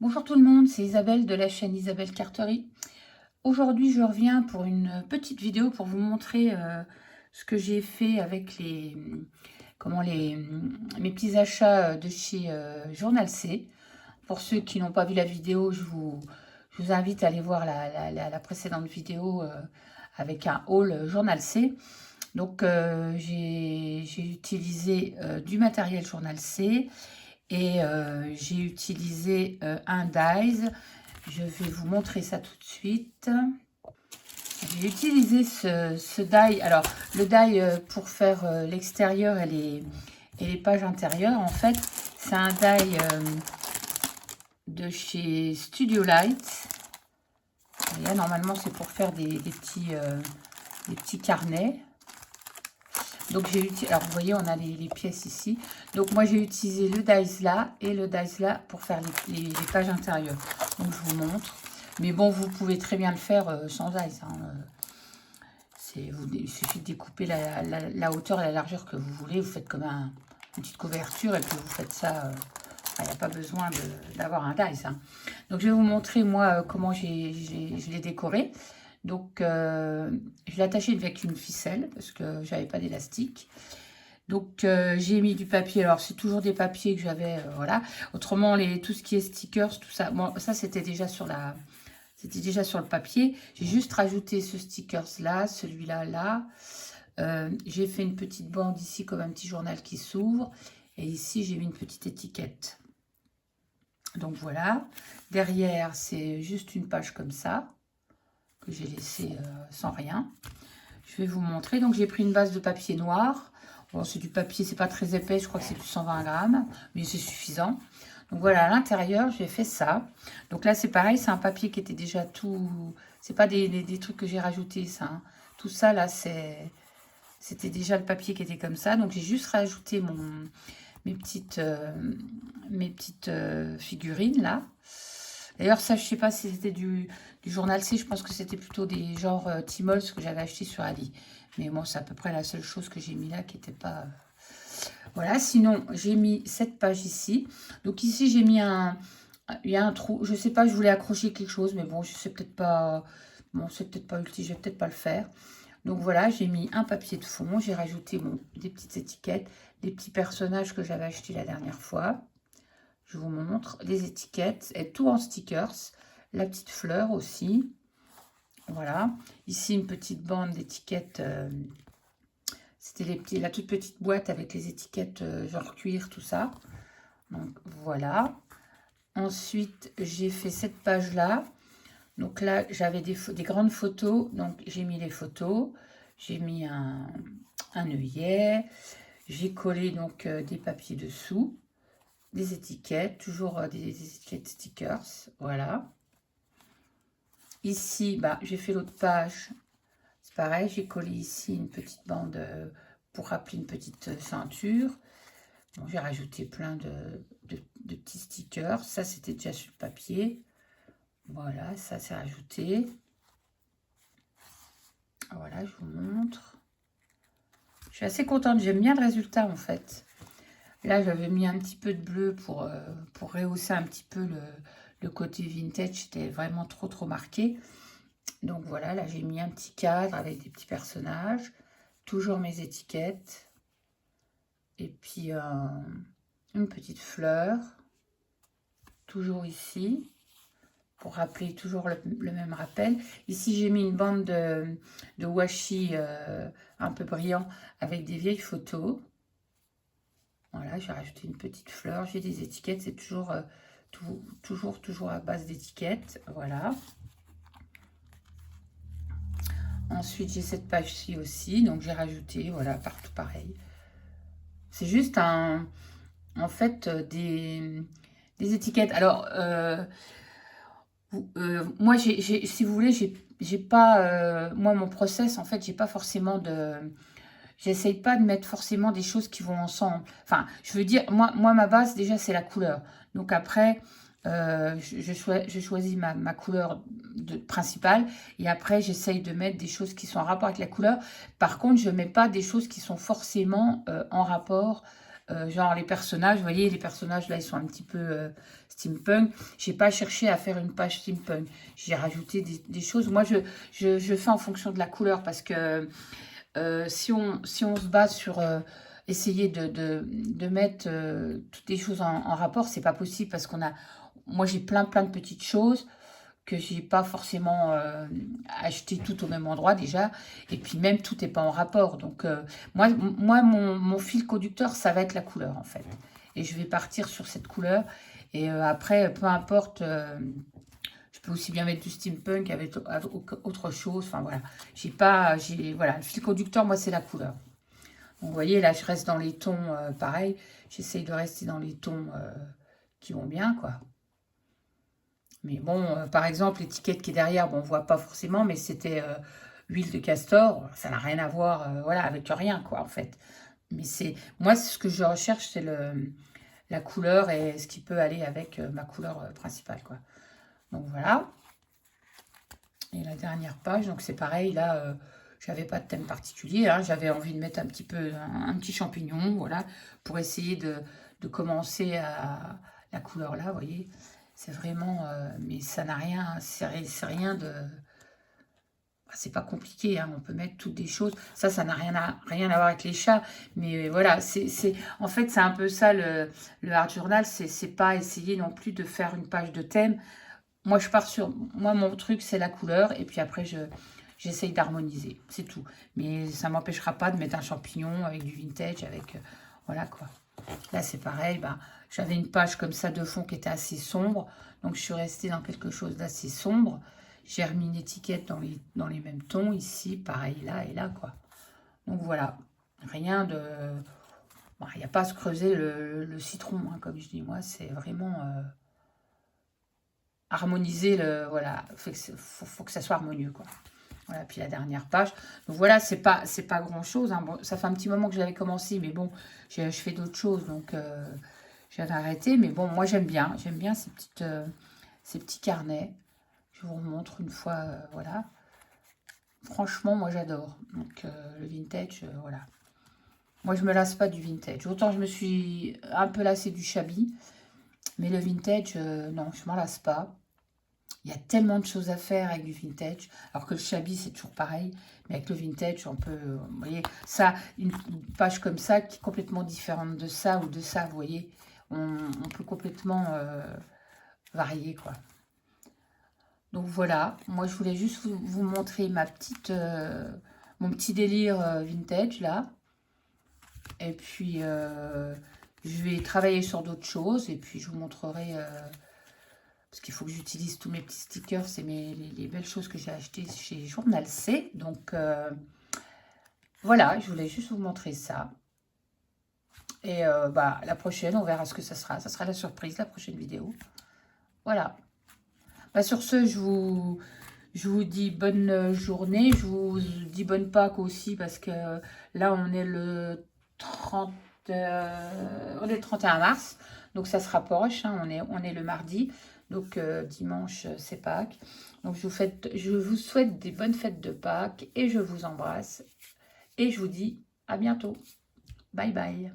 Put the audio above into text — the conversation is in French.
Bonjour tout le monde, c'est Isabelle de la chaîne Isabelle Carterie. Aujourd'hui, je reviens pour une petite vidéo pour vous montrer ce que j'ai fait avec mes petits achats de chez Journal C. Pour ceux qui n'ont pas vu la vidéo, je vous invite à aller voir la précédente vidéo avec un haul Journal C. Donc, j'ai utilisé du matériel Journal C et j'ai utilisé un dies. Je vais vous montrer ça tout de suite. J'ai utilisé ce die. Alors, le die pour faire l'extérieur et les pages intérieures, en fait, c'est un die de chez Studio Light. Et là, normalement, c'est pour faire des petits carnets. Donc, j'ai utilisé, alors vous voyez, on a les pièces ici. Donc, moi, j'ai utilisé le dies là et le dies là pour faire les pages intérieures. Donc, je vous montre. Mais bon, vous pouvez très bien le faire sans dies. Hein. Il suffit de découper la hauteur et la largeur que vous voulez. Vous faites comme une petite couverture et puis vous faites ça. Il n'y a pas besoin d'avoir un dies. Hein. Donc, je vais vous montrer, moi, comment je l'ai décoré. Donc, je l'ai attaché avec une ficelle parce que j'avais pas d'élastique. Donc, j'ai mis du papier. Alors, c'est toujours des papiers que j'avais, voilà. Autrement, tout ce qui est stickers, tout ça. Bon, ça, c'était déjà sur le papier. J'ai juste rajouté ce stickers-là, celui-là, là. J'ai fait une petite bande ici comme un petit journal qui s'ouvre. Et ici, j'ai mis une petite étiquette. Donc, voilà. Derrière, c'est juste une page comme ça que j'ai laissé sans rien. Je vais vous montrer. Donc, j'ai pris une base de papier noir. Bon, c'est du papier, c'est pas très épais. Je crois que c'est du 120 grammes, mais c'est suffisant. Donc, voilà, à l'intérieur, j'ai fait ça. Donc là, c'est pareil, c'est un papier qui était déjà tout... C'est pas des trucs que j'ai rajoutés, ça. Hein. Tout ça, là, c'était déjà le papier qui était comme ça. Donc, j'ai juste rajouté mes petites figurines, là. D'ailleurs, ça, je sais pas si c'était du Journal C. Je pense que c'était plutôt des genres Tmall que j'avais acheté sur Ali. Mais bon, c'est à peu près la seule chose que j'ai mis là qui n'était pas... Voilà, sinon, j'ai mis cette page ici. Donc ici, j'ai mis il y a un trou. Je sais pas, je voulais accrocher quelque chose. Mais bon, je sais peut-être pas... Bon, c'est peut-être pas utile. Je vais peut-être pas le faire. Donc voilà, j'ai mis un papier de fond. J'ai rajouté des petites étiquettes. Des petits personnages que j'avais achetés la dernière fois. Je vous montre les étiquettes, et tout en stickers. La petite fleur aussi. Voilà. Ici, une petite bande d'étiquettes. C'était la toute petite boîte avec les étiquettes genre cuir, tout ça. Donc, voilà. Ensuite, j'ai fait cette page-là. Donc là, j'avais des grandes photos. Donc, j'ai mis les photos. J'ai mis un œillet. J'ai collé donc des papiers dessous. Des étiquettes, toujours des étiquettes stickers, voilà. Ici, bah, j'ai fait l'autre page, c'est pareil, j'ai collé ici une petite bande pour rappeler une petite ceinture. Bon, j'ai rajouté plein de petits stickers, ça c'était déjà sur le papier. Voilà, ça c'est rajouté. Voilà, je vous montre. Je suis assez contente, j'aime bien le résultat en fait. Là, j'avais mis un petit peu de bleu pour rehausser un petit peu le côté vintage. C'était vraiment trop marqué. Donc voilà, là, j'ai mis un petit cadre avec des petits personnages. Toujours mes étiquettes. Et puis, une petite fleur. Toujours ici. Pour rappeler toujours le même rappel. Ici, j'ai mis une bande de washi un peu brillant avec des vieilles photos. Voilà, j'ai rajouté une petite fleur, j'ai des étiquettes, c'est toujours à base d'étiquettes, voilà. Ensuite, j'ai cette page-ci aussi, donc j'ai rajouté, voilà, partout pareil. C'est juste en fait, des étiquettes. Alors, moi, si vous voulez, j'ai pas, moi, mon process, en fait, j'ai pas forcément j'essaye pas de mettre forcément des choses qui vont ensemble. Enfin, je veux dire, moi ma base, déjà, c'est la couleur. Donc après, je choisis ma couleur principale. Et après, j'essaye de mettre des choses qui sont en rapport avec la couleur. Par contre, je ne mets pas des choses qui sont forcément en rapport genre les personnages, vous voyez, les personnages là, ils sont un petit peu steampunk. J'ai pas cherché à faire une page steampunk. J'ai rajouté des choses. Moi, je fais en fonction de la couleur parce que si on se base sur essayer de mettre toutes les choses en rapport, c'est pas possible parce qu'on a... Moi, j'ai plein de petites choses que j'ai pas forcément acheté tout au même endroit déjà, et puis même tout n'est pas en rapport. Donc moi mon fil conducteur, ça va être la couleur en fait. Et je vais partir sur cette couleur, et après, peu importe, je peux aussi bien mettre du steampunk avec autre chose, enfin voilà. Voilà, le fil conducteur, moi c'est la couleur. Donc, vous voyez, là je reste dans les tons, pareil, j'essaye de rester dans les tons qui vont bien, quoi. Mais bon, par exemple, l'étiquette qui est derrière, bon, on ne voit pas forcément, mais c'était huile de castor. Ça n'a rien à voir voilà, avec rien, quoi, en fait. Mais c'est moi, ce que je recherche, c'est la couleur et ce qui peut aller avec ma couleur principale, quoi. Donc, voilà. Et la dernière page, donc c'est pareil, là, j'avais pas de thème particulier. Hein, j'avais envie de mettre un petit peu, un petit champignon, voilà, pour essayer de commencer à la couleur là, vous voyez. C'est vraiment, mais ça n'a rien, c'est rien de... C'est pas compliqué, hein, on peut mettre toutes des choses. Ça n'a rien à voir avec les chats. Mais voilà, en fait, c'est un peu ça le art journal. C'est pas essayer non plus de faire une page de thème. Moi, je pars sur... Moi, mon truc, c'est la couleur. Et puis après, j'essaye d'harmoniser. C'est tout. Mais ça m'empêchera pas de mettre un champignon avec du vintage, avec... voilà, quoi. Là, c'est pareil. Bah, j'avais une page comme ça de fond qui était assez sombre. Donc, je suis restée dans quelque chose d'assez sombre. J'ai remis une étiquette dans les mêmes tons. Ici, pareil, là et là, quoi. Donc, voilà. Rien de... Il n'y a pas à se creuser le citron, hein, comme je dis. Moi, c'est vraiment... harmoniser le... Voilà. Faut que ça soit harmonieux, quoi. Voilà, puis la dernière page. Donc voilà, c'est pas grand-chose. Hein. Bon, ça fait un petit moment que je l'avais commencé, mais bon, je fais d'autres choses, donc j'avais arrêté. Mais bon, moi j'aime bien ces petits carnets. Je vous remontre une fois, voilà. Franchement, moi j'adore. Donc le vintage, voilà. Moi je me lasse pas du vintage. Autant je me suis un peu lassée du shabby, mais le vintage, non, je m'en lasse pas. Il y a tellement de choses à faire avec du vintage, alors que le shabby, c'est toujours pareil. Mais avec le vintage, on peut, vous voyez, ça, une page comme ça, qui est complètement différente de ça ou de ça, vous voyez. On peut complètement varier, quoi. Donc voilà, moi, je voulais juste vous montrer mon petit délire vintage, là. Et puis, je vais travailler sur d'autres choses, et puis je vous montrerai... parce qu'il faut que j'utilise tous mes petits stickers, c'est les belles choses que j'ai achetées chez Journal C. Donc, voilà, je voulais juste vous montrer ça. Et bah, la prochaine, on verra ce que ça sera. Ça sera la surprise, la prochaine vidéo. Voilà. Bah, sur ce, je vous dis bonne journée. Je vous dis bonne Pâques aussi, parce que là, on est le 30... on est le 31 mars. Donc, ça se rapproche. Hein, on est le mardi. Donc, dimanche, c'est Pâques. Donc, je vous souhaite des bonnes fêtes de Pâques et je vous embrasse. Et je vous dis à bientôt. Bye bye.